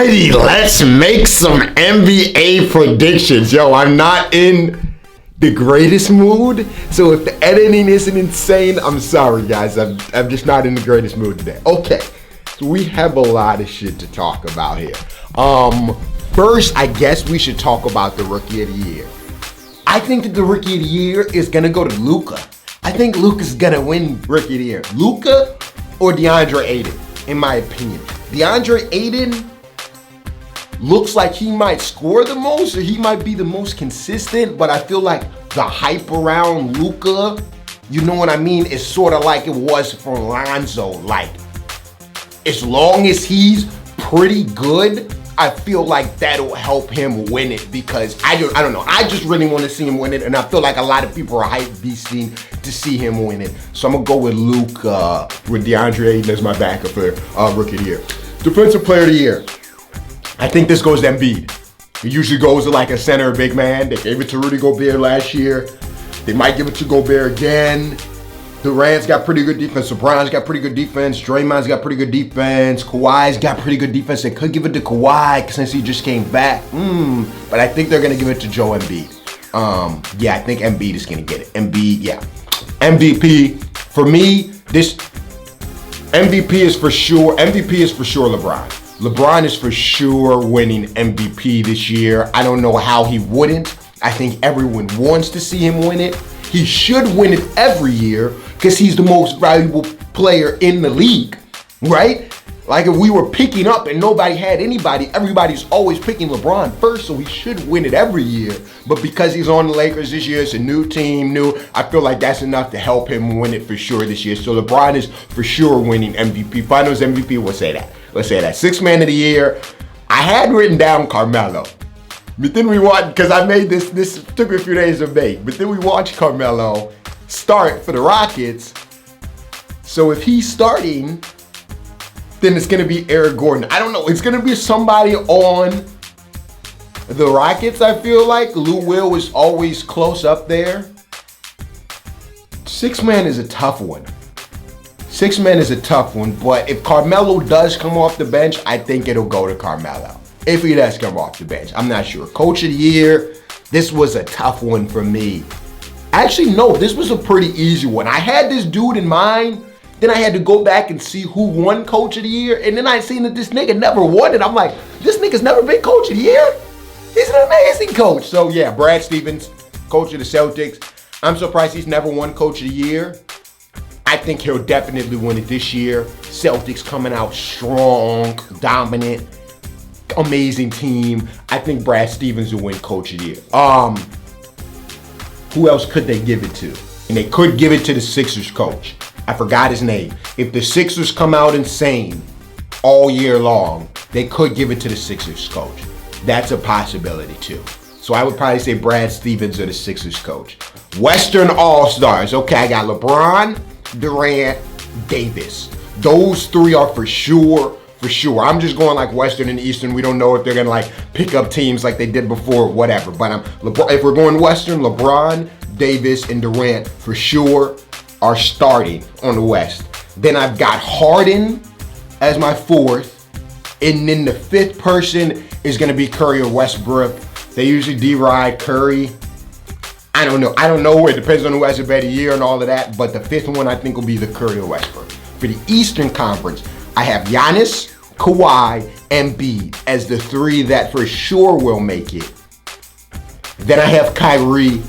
Alrighty, let's make some NBA predictions. Yo, I'm not in the greatest mood, so if the editing isn't insane, I'm sorry guys. I'm just not in the greatest mood today. Okay, so we have a lot of shit to talk about here. First, I guess we should talk about the Rookie of the Year. I think that the Rookie of the Year is gonna go to Luka. I think Luka's gonna win Rookie of the Year. Luka or DeAndre Ayton, in my opinion. DeAndre Ayton looks like he might score the most, or he might be the most consistent, but I feel like the hype around Luka, you know what I mean, is sort of like it was for Lonzo. Like, as long as he's pretty good, I feel like that'll help him win it, because I don't know. I just really want to see him win it, and I feel like a lot of people are hype beasting to see him win it. So I'm gonna go with Luka with DeAndre Ayton as my backup for Rookie of the Year. Defensive Player of the Year. I think this goes to Embiid. It usually goes to like a center or big man. They gave it to Rudy Gobert last year. They might give it to Gobert again. Durant's got pretty good defense. LeBron's got pretty good defense. Draymond's got pretty good defense. Kawhi's got pretty good defense. They could give it to Kawhi since he just came back. But I think they're going to give it to Joe Embiid. Yeah, I think Embiid is going to get it. Embiid, yeah. MVP. For me, this MVP is for sure LeBron. LeBron is for sure winning MVP this year. I don't know how he wouldn't. I think everyone wants to see him win it. He should win it every year because he's the most valuable player in the league, right? Like, if we were picking up and nobody had anybody, everybody's always picking LeBron first, so he should win it every year. But because he's on the Lakers this year, it's a new team, I feel like that's enough to help him win it for sure this year. So LeBron is for sure winning MVP. Finals MVP, we'll say that. Let's say that. Sixth man of the year, I had written down Carmelo. But then we watched, because I made this took me a few days to make, but then we watched Carmelo start for the Rockets. So if he's starting, then it's going to be Eric Gordon. I don't know. It's going to be somebody on the Rockets, I feel like. Lou Will is always close up there. Six man is a tough one. But if Carmelo does come off the bench, I think it'll go to Carmelo. If he does come off the bench, I'm not sure. Coach of the Year, this was a tough one for me. Actually, no, this was a pretty easy one. I had this dude in mind, then I had to go back and see who won Coach of the Year, and then I seen that this nigga never won it. I'm like, this nigga's never been Coach of the Year? He's an amazing coach. So yeah, Brad Stevens, coach of the Celtics. I'm surprised he's never won Coach of the Year. I think he'll definitely win it this year. Celtics coming out strong, dominant, amazing team. I think Brad Stevens will win Coach of the Year. Who else could they give it to? And they could give it to the Sixers coach. I forgot his name. If the Sixers come out insane all year long, they could give it to the Sixers coach. That's a possibility too. So I would probably say Brad Stevens or the Sixers coach. Western All-Stars. Okay, I got LeBron, Durant, Davis. Those three are for sure. I'm just going like Western and Eastern. We don't know if they're going to like pick up teams like they did before or whatever. But if we're going Western, LeBron, Davis, and Durant for sure are starting on the West. Then I've got Harden as my fourth. And then the fifth person is going to be Curry or Westbrook. They usually deride Curry. I don't know. It depends on who has a better year and all of that. But the fifth one I think will be the Curry or Westbrook. For the Eastern Conference, I have Giannis, Kawhi, and Embiid as the three that for sure will make it. Then I have Kyrie,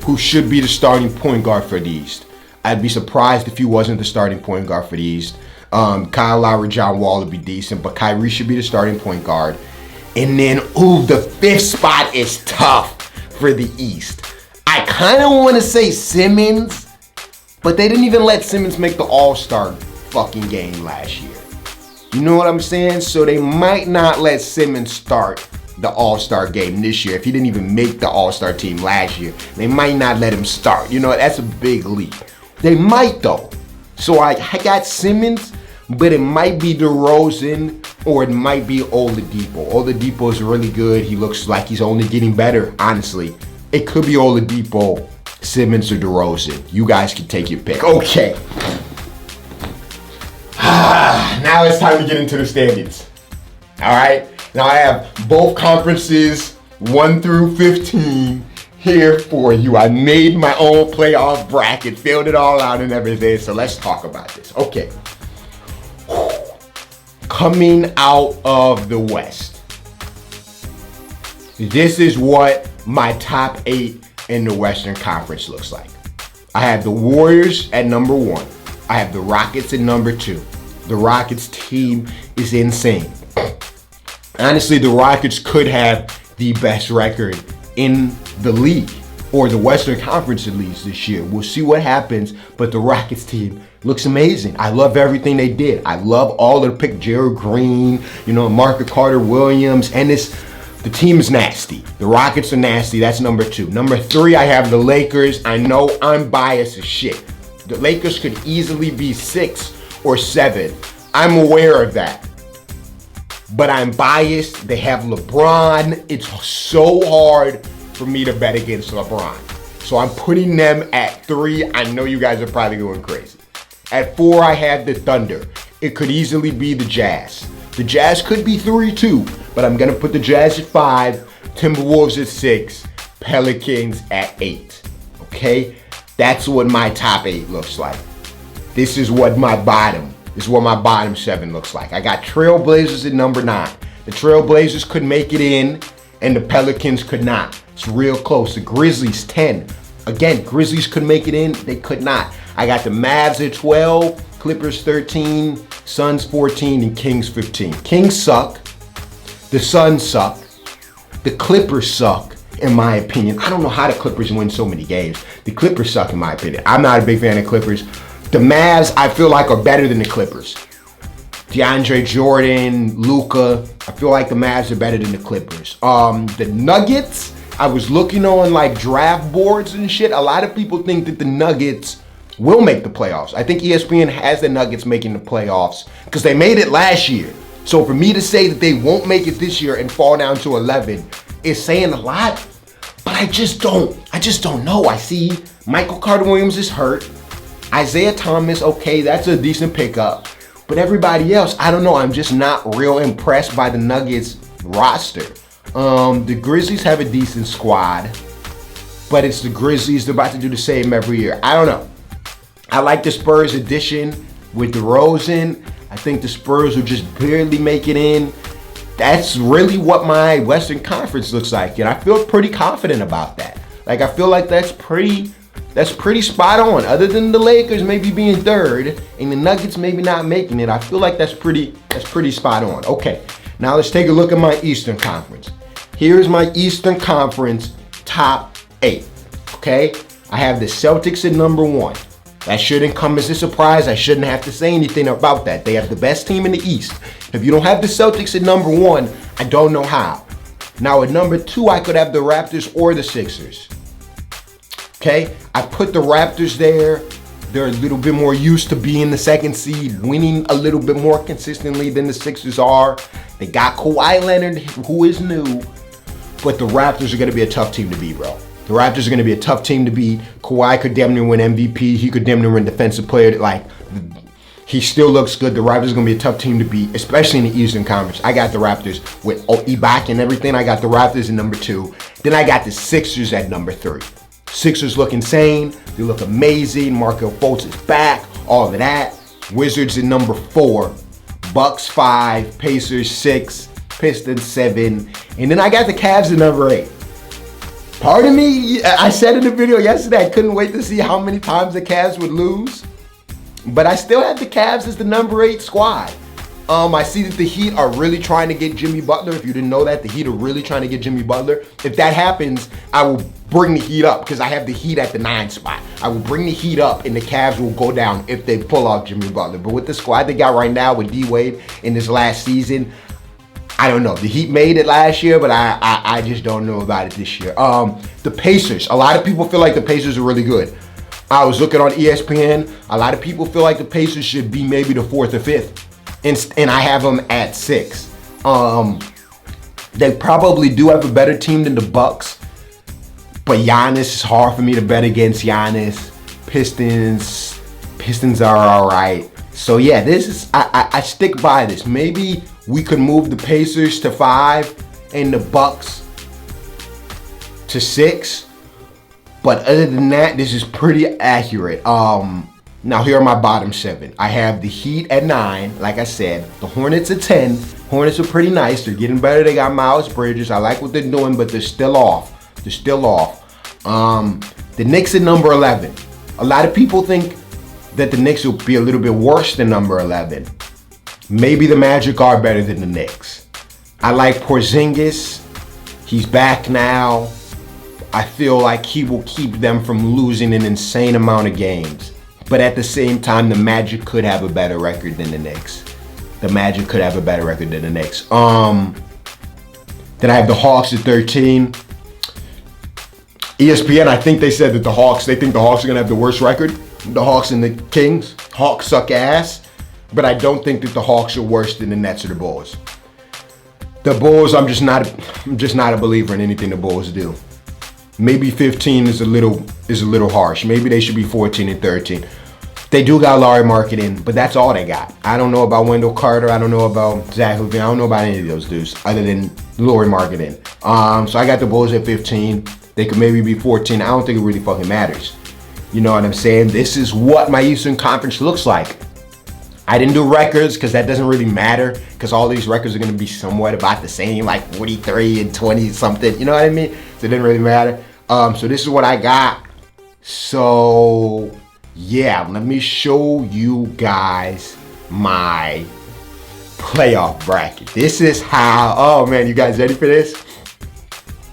who should be the starting point guard for the East. I'd be surprised if he wasn't the starting point guard for the East. Kyle Lowry, John Wall would be decent, but Kyrie should be the starting point guard. And then, the fifth spot is tough for the East. I kind of want to say Simmons, but they didn't even let Simmons make the All-Star fucking game last year. You know what I'm saying? So they might not let Simmons start the All-Star game this year. If he didn't even make the All-Star team last year, they might not let him start. You know, that's a big leap. They might though. So I got Simmons, but it might be DeRozan or it might be Oladipo. Oladipo is really good. He looks like he's only getting better, honestly. It could be Oladipo, Simmons, or DeRozan. You guys can take your pick. Okay. Now it's time to get into the standings. All right. Now I have both conferences 1 through 15 here for you. I made my own playoff bracket, filled it all out and everything. So let's talk about this. Okay. Coming out of the West, this is what my top 8 in the Western Conference looks like. I have the Warriors at number 1. I have the Rockets at number 2. The Rockets team is insane. Honestly, the Rockets could have the best record in the league, or the Western Conference at least this year. We'll see what happens, but the Rockets team looks amazing. I love everything they did. I love all of the pick, Gerald Green, Marcus Carter-Williams, and the team is nasty. The Rockets are nasty. That's number 2. Number 3, I have the Lakers. I know I'm biased as shit. The Lakers could easily be 6 or 7. I'm aware of that. But I'm biased. They have LeBron. It's so hard for me to bet against LeBron. So I'm putting them at 3. I know you guys are probably going crazy. At 4, I have the Thunder. It could easily be the Jazz. The Jazz could be 3 too, but I'm going to put the Jazz at 5, Timberwolves at 6, Pelicans at 8. Okay? That's what my top 8 looks like. This is what my bottom 7 looks like. I got Trailblazers at number 9. The Trailblazers could make it in, and the Pelicans could not. It's real close. The Grizzlies 10. Again, Grizzlies could make it in, they could not. I got the Mavs at 12, Clippers 13, Suns 14, and Kings 15. Kings suck. The Suns suck. The Clippers suck, in my opinion. I don't know how the Clippers win so many games. The Clippers suck, in my opinion. I'm not a big fan of Clippers. The Mavs, I feel like, are better than the Clippers. DeAndre Jordan, Luka, I feel like the Mavs are better than the Clippers. The Nuggets, I was looking on like draft boards and shit. A lot of people think that the Nuggets will make the playoffs. I think ESPN has the Nuggets making the playoffs because they made it last year. So for me to say that they won't make it this year and fall down to 11 is saying a lot, but I just don't know. I see Michael Carter-Williams is hurt. Isaiah Thomas, okay, that's a decent pickup. But everybody else, I don't know. I'm just not real impressed by the Nuggets roster. The Grizzlies have a decent squad, but it's the Grizzlies. They're about to do the same every year. I don't know. I like the Spurs addition with DeRozan. I think the Spurs will just barely make it in. That's really what my Western Conference looks like, and I feel pretty confident about that. Like, I feel like that's pretty spot on. Other than the Lakers maybe being 3rd and the Nuggets maybe not making it, I feel like that's pretty spot on. Okay, now let's take a look at my Eastern Conference. Here's my Eastern Conference top 8. Okay, I have the Celtics at number 1. That shouldn't come as a surprise. I shouldn't have to say anything about that. They have the best team in the East. If you don't have the Celtics at number 1, I don't know how. Now at number 2, I could have the Raptors or the Sixers. Okay, I put the Raptors there. They're a little bit more used to being the 2nd seed, winning a little bit more consistently than the Sixers are. They got Kawhi Leonard, who is new, but the Raptors are going to be a tough team to beat, bro. The Raptors are going to be a tough team to beat. Kawhi could damn near win MVP. He could damn near win Defensive Player. Like, he still looks good. The Raptors are going to be a tough team to beat, especially in the Eastern Conference. I got the Raptors with Ibaka and everything. I got the Raptors at number 2. Then I got the Sixers at number 3. Sixers look insane. They look amazing. Markelle Fultz is back. All of that. Wizards at number 4. Bucks 5. Pacers 6. Pistons 7. And then I got the Cavs at number 8. Pardon me, I said in the video yesterday I couldn't wait to see how many times the Cavs would lose. But I still have the Cavs as the number 8 squad. I see that the Heat are really trying to get Jimmy Butler. If you didn't know that, the Heat are really trying to get Jimmy Butler. If that happens, I will bring the Heat up because I have the Heat at the 9 spot. I will bring the Heat up and the Cavs will go down if they pull off Jimmy Butler. But with the squad they got right now with D-Wade in this last season, I don't know. The Heat made it last year, but I just don't know about it this year. The Pacers. A lot of people feel like the Pacers are really good. I was looking on ESPN. A lot of people feel like the Pacers should be maybe the 4th or 5th. And I have them at 6. They probably do have a better team than the Bucks. But Giannis is hard for me to bet against Giannis. Pistons are all right. So yeah, this is I stick by this. Maybe we could move the Pacers to 5 and the Bucks to 6. But other than that, this is pretty accurate. Now here are my bottom 7. I have the Heat at 9, like I said. The Hornets at 10. Hornets are pretty nice. They're getting better. They got Miles Bridges. I like what they're doing, but they're still off. They're still off. The Knicks at number 11. A lot of people think that the Knicks will be a little bit worse than number 11. Maybe the Magic are better than the Knicks. I like Porzingis. He's back now. I feel like he will keep them from losing an insane amount of games. But at the same time, the Magic could have a better record than the Knicks. The Magic could have a better record than the Knicks. Then I have the Hawks at 13. ESPN, I think they said that they think the Hawks are going to have the worst record. The Hawks and the Kings. Hawks suck ass. But I don't think that the Hawks are worse than the Nets or the Bulls. The Bulls, I'm just not a believer in anything the Bulls do. Maybe 15 is a little harsh. Maybe they should be 14 and 13. They do got Larry Marketing, but that's all they got. I don't know about Wendell Carter. I don't know about Zach LaVine. I don't know about any of those dudes other than Larry Marketing. So I got the Bulls at 15. They could maybe be 14. I don't think it really fucking matters. You know what I'm saying? This is what my Eastern Conference looks like. I didn't do records because that doesn't really matter because all these records are going to be somewhat about the same, like 43 and 20 something. You know what I mean? So it didn't really matter. So this is what I got. So yeah, let me show you guys my playoff bracket. This is how, oh man, you guys ready for this?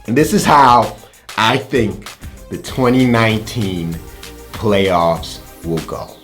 And this is how I think the 2019 playoffs will go.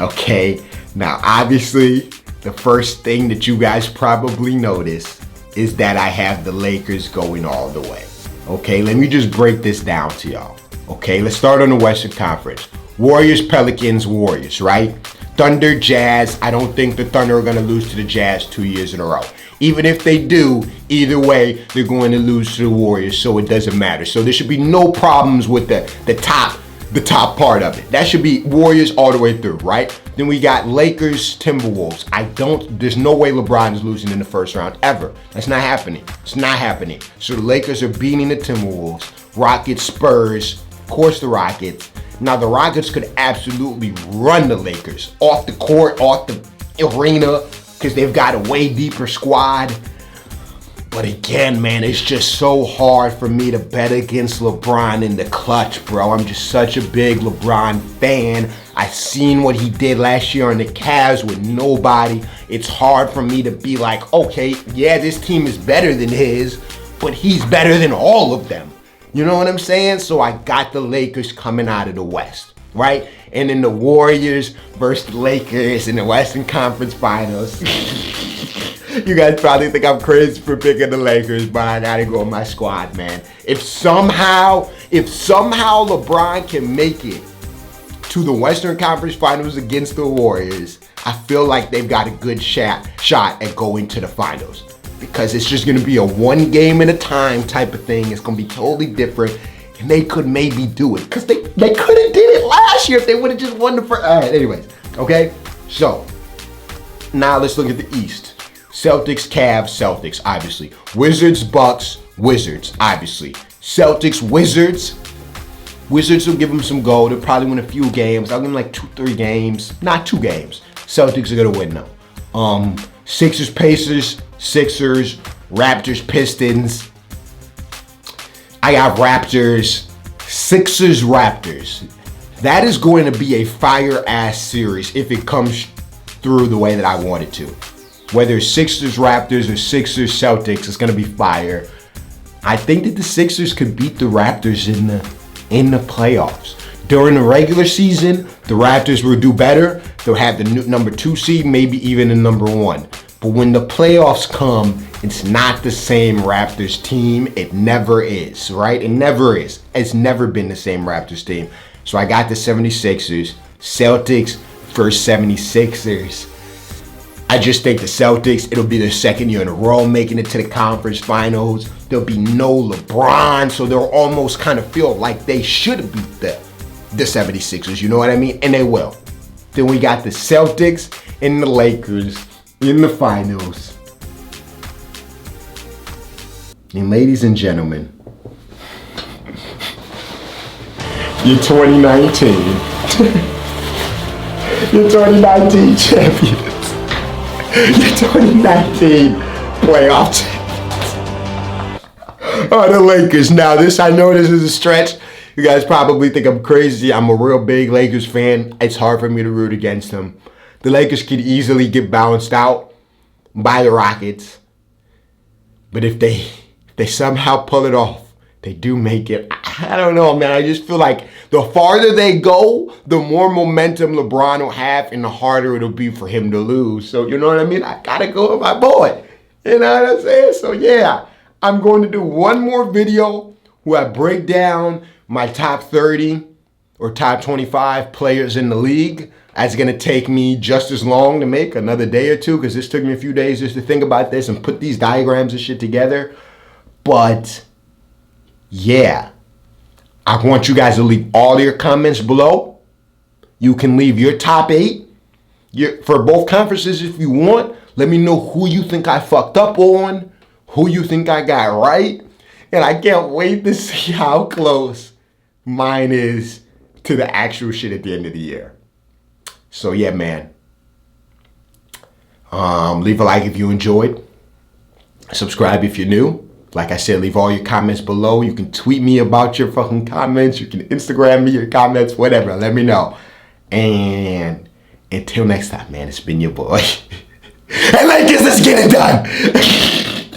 Okay, now obviously the first thing that you guys probably notice is that I have the Lakers going all the way. Okay, let me just break this down to y'all. Okay, let's start on the Western Conference. Warriors, Pelicans, Warriors, right? Thunder, Jazz. I don't think the Thunder are going to lose to the Jazz 2 years in a row. Even if they do, either way, they're going to lose to the Warriors, so it doesn't matter. So there should be no problems with the top part of it. That should be Warriors all the way through, right? Then we got Lakers, Timberwolves. there's no way LeBron is losing in the first round ever. That's not happening. It's not happening. So the Lakers are beating the Timberwolves. Rockets, Spurs, of course the Rockets. Now the Rockets could absolutely run the Lakers off the court, off the arena, because they've got a way deeper squad. But again, man, it's just so hard for me to bet against LeBron in the clutch, bro. I'm just such a big LeBron fan. I seen what he did last year on the Cavs with nobody. It's hard for me to be like, okay, yeah, this team is better than his, but he's better than all of them. You know what I'm saying? So I got the Lakers coming out of the West, right? And then the Warriors versus the Lakers in the Western Conference Finals. You guys probably think I'm crazy for picking the Lakers, but I gotta go with my squad, man. If somehow LeBron can make it to the Western Conference Finals against the Warriors, I feel like they've got a good shot at going to the finals. Because it's just gonna be a one game at a time type of thing. It's gonna be totally different. And they could maybe do it. Because they could have did it last year if they would have just won the first. All right, anyways. Okay? So, now let's look at the East. Celtics, Cavs, Celtics, obviously. Wizards, Bucks, Wizards, obviously. Celtics, Wizards. Wizards will give them some gold. They'll probably win a few games. I'll give them like 2-3 games. Not 2 games. Celtics are gonna win though. Sixers, Pacers, Sixers, Raptors, Pistons. I got Raptors, Sixers, Raptors. That is going to be a fire-ass series if it comes through the way that I want it to. Whether it's Sixers, Raptors, or Sixers, Celtics, it's going to be fire. I think that the Sixers could beat the Raptors in the playoffs. During the regular season, the Raptors will do better. They'll have the number 2 seed, maybe even the number 1. But when the playoffs come, it's not the same Raptors team. It never is, right? It never is. It's never been the same Raptors team. So I got the 76ers, Celtics versus 76ers. I just think the Celtics, it'll be their second year in a row making it to the conference finals. There'll be no LeBron, so they'll almost kind of feel like they should beat the 76ers, you know what I mean? And they will. Then we got the Celtics and the Lakers in the finals. And ladies and gentlemen, your 2019, your 2019 champions, your 2019 playoff champions are the Lakers. Now this, I know this is a stretch. You guys probably think I'm crazy. I'm a real big Lakers fan. It's hard for me to root against them. The Lakers could easily get bounced out by the Rockets. But if they somehow pull it off, they do make it. I don't know, man. I just feel like the farther they go, the more momentum LeBron will have and the harder it'll be for him to lose. So, you know what I mean? I got to go with my boy. You know what I'm saying? So, yeah, I'm going to do one more video where I break down my top 30 or top 25 players in the league. That's going to take me just as long to make, another day or two, because this took me a few days just to think about this and put these diagrams and shit together. But, yeah, I want you guys to leave all your comments below. You can leave your top 8 for both conferences if you want. Let me know who you think I fucked up on, who you think I got right. And I can't wait to see how close mine is to the actual shit at the end of the year. So yeah, man. Leave a like if you enjoyed. Subscribe if you're new. Like I said, leave all your comments below. You can tweet me about your fucking comments. You can Instagram me your comments, whatever. Let me know. And until next time, man, it's been your boy. Hey, Lakers, let's get it done.